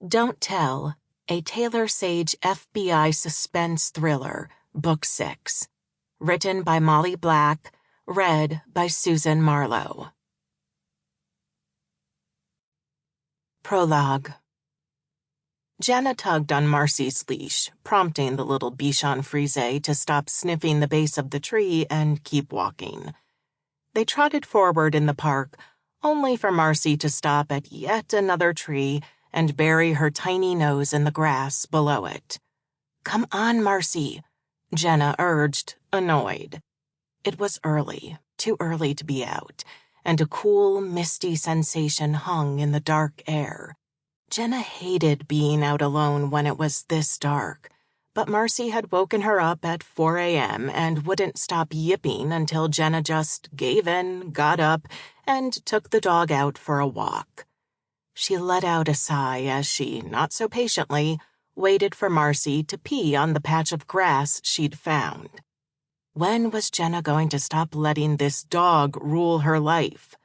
Don't Tell, a Taylor Sage FBI suspense thriller, Book 6. Written by Molly Black, read by Susan Marlowe. Prologue. Jenna tugged on Marcy's leash, prompting the little Bichon Frise to stop sniffing the base of the tree and keep walking. They trotted forward in the park, only for Marcy to stop at yet another tree and bury her tiny nose in the grass below it. "Come on, Marcy," Jenna urged, annoyed. It was early, too early to be out, and a cool, misty sensation hung in the dark air. Jenna hated being out alone when it was this dark, but Marcy had woken her up at 4 a.m. and wouldn't stop yipping until Jenna just gave in, got up, and took the dog out for a walk. She let out a sigh as she, not so patiently, waited for Marcy to pee on the patch of grass she'd found. When was Jenna going to stop letting this dog rule her life?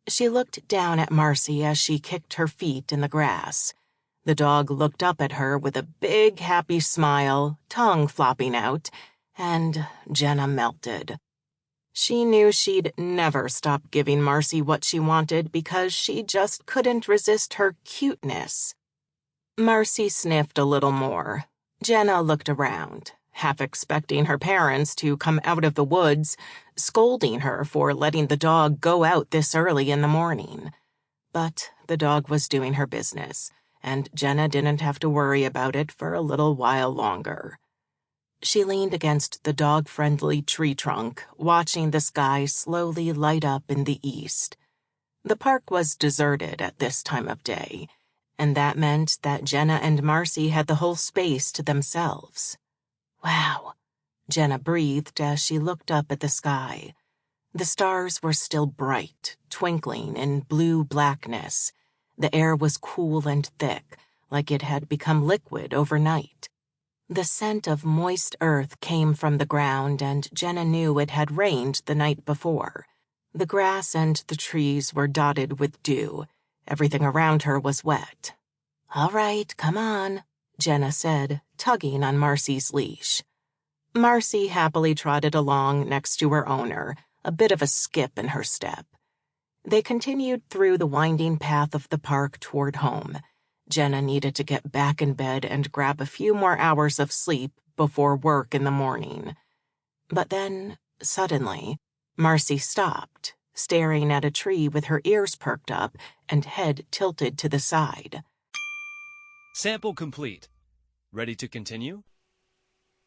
She looked down at Marcy as she kicked her feet in the grass. The dog looked up at her with a big, happy smile, tongue flopping out, and Jenna melted. She knew she'd never stop giving Marcy what she wanted because she just couldn't resist her cuteness. Marcy sniffed a little more. Jenna looked around, half expecting her parents to come out of the woods, scolding her for letting the dog go out this early in the morning. But the dog was doing her business, and Jenna didn't have to worry about it for a little while longer. She leaned against the dog-friendly tree trunk, watching the sky slowly light up in the east. The park was deserted at this time of day, and that meant that Jenna and Marcy had the whole space to themselves. "Wow," Jenna breathed as she looked up at the sky. The stars were still bright, twinkling in blue blackness. The air was cool and thick, like it had become liquid overnight. The scent of moist earth came from the ground, and Jenna knew it had rained the night before. The grass and the trees were dotted with dew. Everything around her was wet. "All right, come on," Jenna said, tugging on Marcy's leash. Marcy happily trotted along next to her owner, a bit of a skip in her step. They continued through the winding path of the park toward home. Jenna needed to get back in bed and grab a few more hours of sleep before work in the morning. But then, suddenly, Marcy stopped, staring at a tree with her ears perked up and head tilted to the side. Sample complete. Ready to continue?